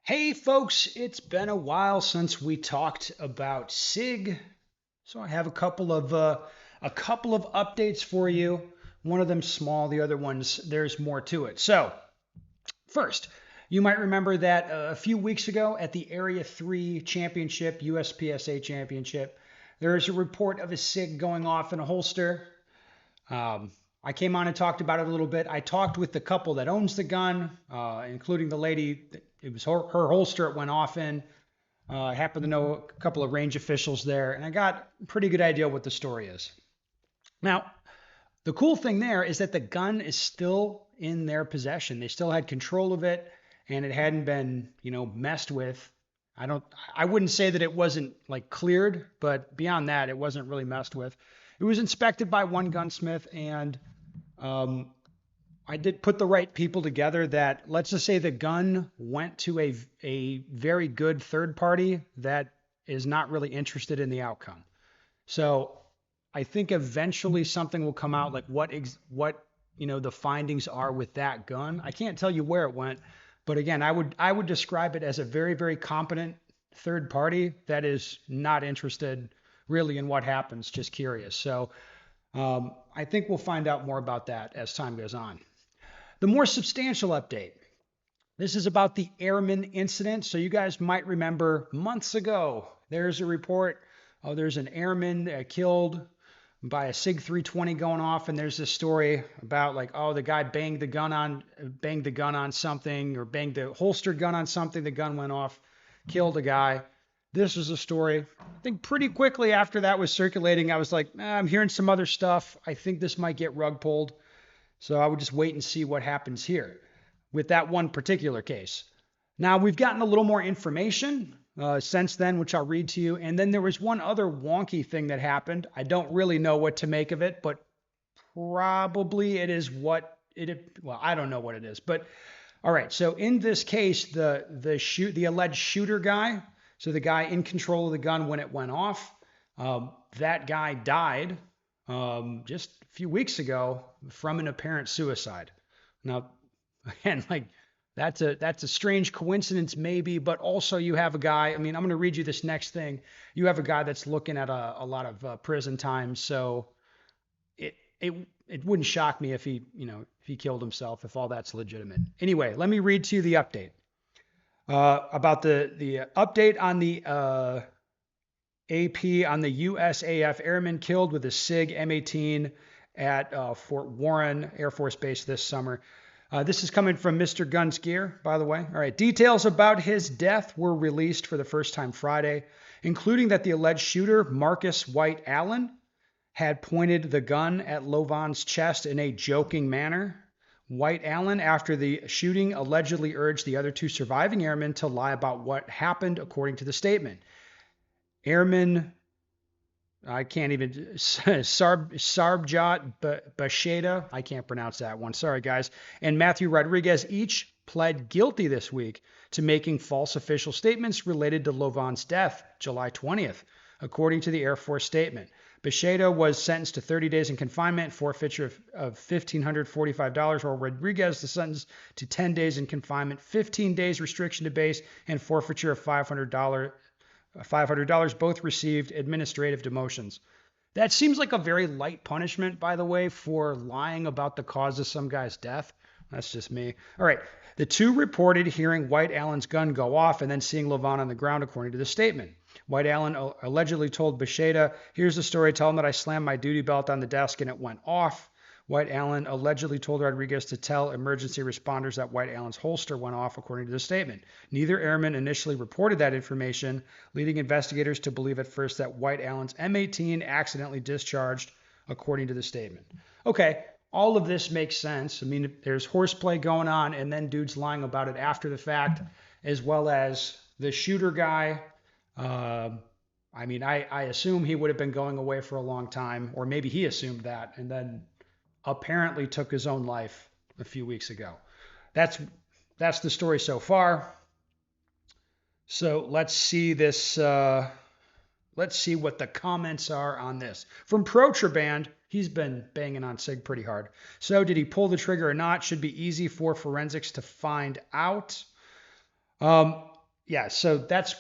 Hey folks, it's been a while since we talked about Sig, so I have a couple of updates for you. One of them small, the other ones there's more to it. So first, you might remember that a few weeks ago at the Area 3 Championship, USPSA Championship, there is a report of a Sig going off in a holster. I came on and talked about it a little bit. I talked with the couple that owns the gun, including the lady. It was her holster it went off in. I happen to know a couple of range officials there, and I got a pretty good idea what the story is. Now, the cool thing there is that the gun is still in their possession. They still had control of it, and it hadn't been, messed with. I wouldn't say that it wasn't like cleared, but beyond that, it wasn't really messed with. It was inspected by one gunsmith, and um, I did put the right people together that, let's just say the gun went to a very good third party that is not really interested in the outcome. So I think eventually something will come out like what the findings are with that gun. I can't tell you where it went, but again, I would describe it as a very, very competent third party that is not interested really in what happens, just curious. So I think we'll find out more about that as time goes on. The more substantial update. This is about the airman incident. So you guys might remember months ago, there's a report. Oh, there's an airman killed by a Sig 320 going off, and there's this story about like, oh, the guy banged the gun on something, or banged the holstered gun on something. The gun went off, killed a guy. This was a story. I think pretty quickly after that was circulating, I was like, I'm hearing some other stuff. I think this might get rug pulled. So I would just wait and see what happens here with that one particular case. Now we've gotten a little more information since then, which I'll read to you. And then there was one other wonky thing that happened. I don't really know what to make of it, but probably it is what it. Well, I don't know what it is, but all right. So in this case, the alleged shooter guy, so the guy in control of the gun when it went off, that guy died just a few weeks ago from an apparent suicide. Now, again, like that's a strange coincidence, maybe, but also you have a guy. I mean, I'm going to read you this next thing. You have a guy that's looking at a lot of prison time, so it it it wouldn't shock me if he killed himself, if all that's legitimate. Anyway, let me read to you the update about the update on the AP on the USAF airman killed with a SIG M18 at Fort Warren Air Force Base this summer. This is coming from Mr. Guns Gear, by the way. All right. Details about his death were released for the first time Friday, including that the alleged shooter, Marcus White Allen, had pointed the gun at Lovan's chest in a joking manner. White Allen, after the shooting, allegedly urged the other two surviving airmen to lie about what happened, according to the statement. Airman, I can't even, Sarbjot Basheda, I can't pronounce that one, sorry guys, and Matthew Rodriguez each pled guilty this week to making false official statements related to Lovan's death, July 20th, according to the Air Force statement. Basheda was sentenced to 30 days in confinement, forfeiture of $1,545, while Rodriguez was sentenced to 10 days in confinement, 15 days restriction to base, and forfeiture of $500. Both received administrative demotions. That seems like a very light punishment, by the way, for lying about the cause of some guy's death. That's just me. All right. The two reported hearing White Allen's gun go off and then seeing Lovan on the ground, according to the statement. White Allen allegedly told Basheda, here's the story, tell him that I slammed my duty belt on the desk and it went off. White Allen allegedly told Rodriguez to tell emergency responders that White Allen's holster went off, according to the statement. Neither airman initially reported that information, leading investigators to believe at first that White Allen's M18 accidentally discharged, according to the statement. Okay, all of this makes sense. I mean, there's horseplay going on, and then dudes lying about it after the fact, as well as the shooter guy. I assume he would have been going away for a long time, or maybe he assumed that, and then apparently took his own life a few weeks ago. That's the story so far. So let's see this. Let's see what the comments are on this. From Protraband, he's been banging on Sig pretty hard. So did he pull the trigger or not? Should be easy for forensics to find out. yeah, so that's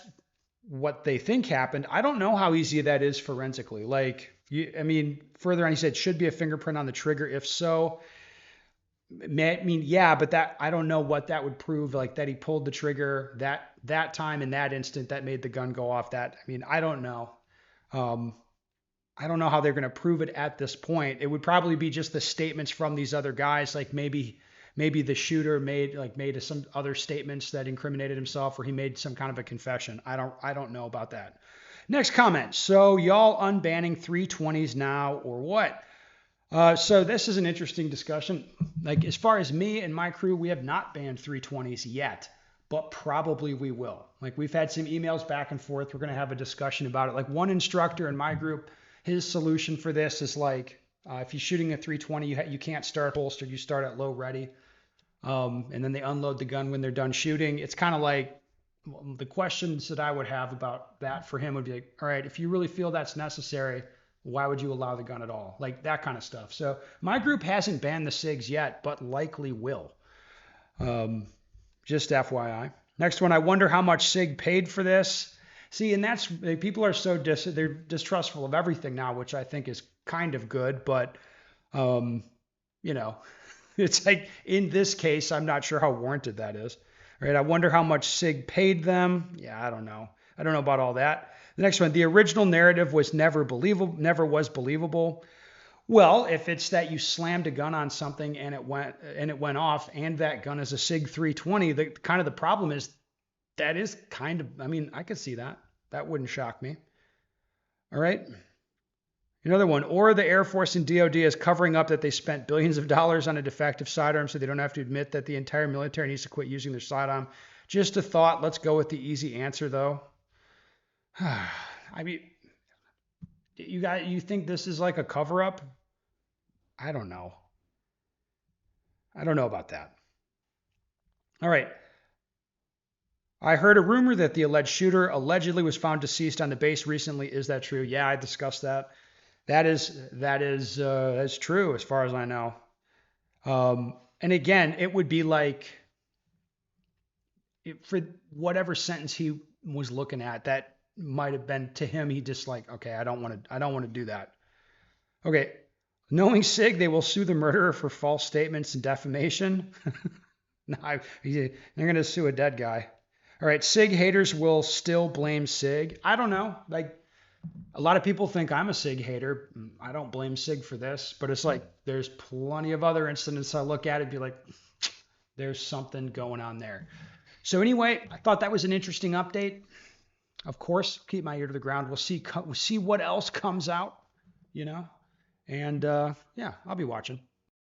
what they think happened. I don't know how easy that is forensically. Like, I mean, further on, he said should be a fingerprint on the trigger. If so, I mean, yeah, but that I don't know what that would prove. Like that he pulled the trigger that time in that instant that made the gun go off. That I mean, I don't know. Um, I don't know how they're going to prove it at this point. It would probably be just the statements from these other guys, like maybe the shooter made some other statements that incriminated himself, or he made some kind of a confession. I don't know about that. Next comment. So y'all unbanning 320s now or what? So this is an interesting discussion. Like as far as me and my crew, we have not banned 320s yet, but probably we will. Like we've had some emails back and forth. We're going to have a discussion about it. Like one instructor in my group, his solution for this is like if you're shooting a 320, you can't start holstered. You start at low ready, and then they unload the gun when they're done shooting. It's kind of like the questions that I would have about that for him would be like, all right, if you really feel that's necessary, why would you allow the gun at all? Like that kind of stuff. So my group hasn't banned the SIGs yet, but likely will. Just FYI. Next one, I wonder how much SIG paid for this. See, and that's people are so they're distrustful of everything now, which I think is kind of good. But you know, it's like in this case, I'm not sure how warranted that is. All right, I wonder how much SIG paid them. Yeah, I don't know. I don't know about all that. The next one, the original narrative was never was believable. Well, if it's that you slammed a gun on something and it went off, and that gun is a Sig 320, the kind of the problem is that is kind of, I mean, I could see that. That wouldn't shock me. All right. Another one, or the Air Force and DOD is covering up that they spent billions of dollars on a defective sidearm so they don't have to admit that the entire military needs to quit using their sidearm. Just a thought. Let's go with the easy answer, though. I mean, you think this is like a cover up? I don't know. I don't know about that. All right. I heard a rumor that the alleged shooter allegedly was found deceased on the base recently. Is that true? Yeah, I discussed that. That's true as far as I know. And again, it would be like for whatever sentence he was looking at, that might have been to him. He just like, okay, I don't want to do that. Okay. Knowing SIG, they will sue the murderer for false statements and defamation. No, they're going to sue a dead guy. All right. SIG haters will still blame SIG. I don't know. Like a lot of people think I'm a SIG hater. I don't blame SIG for this, but it's like there's plenty of other incidents I look at it and be like, there's something going on there. So anyway, I thought that was an interesting update. Of course, keep my ear to the ground. We'll see what else comes out, and yeah, I'll be watching.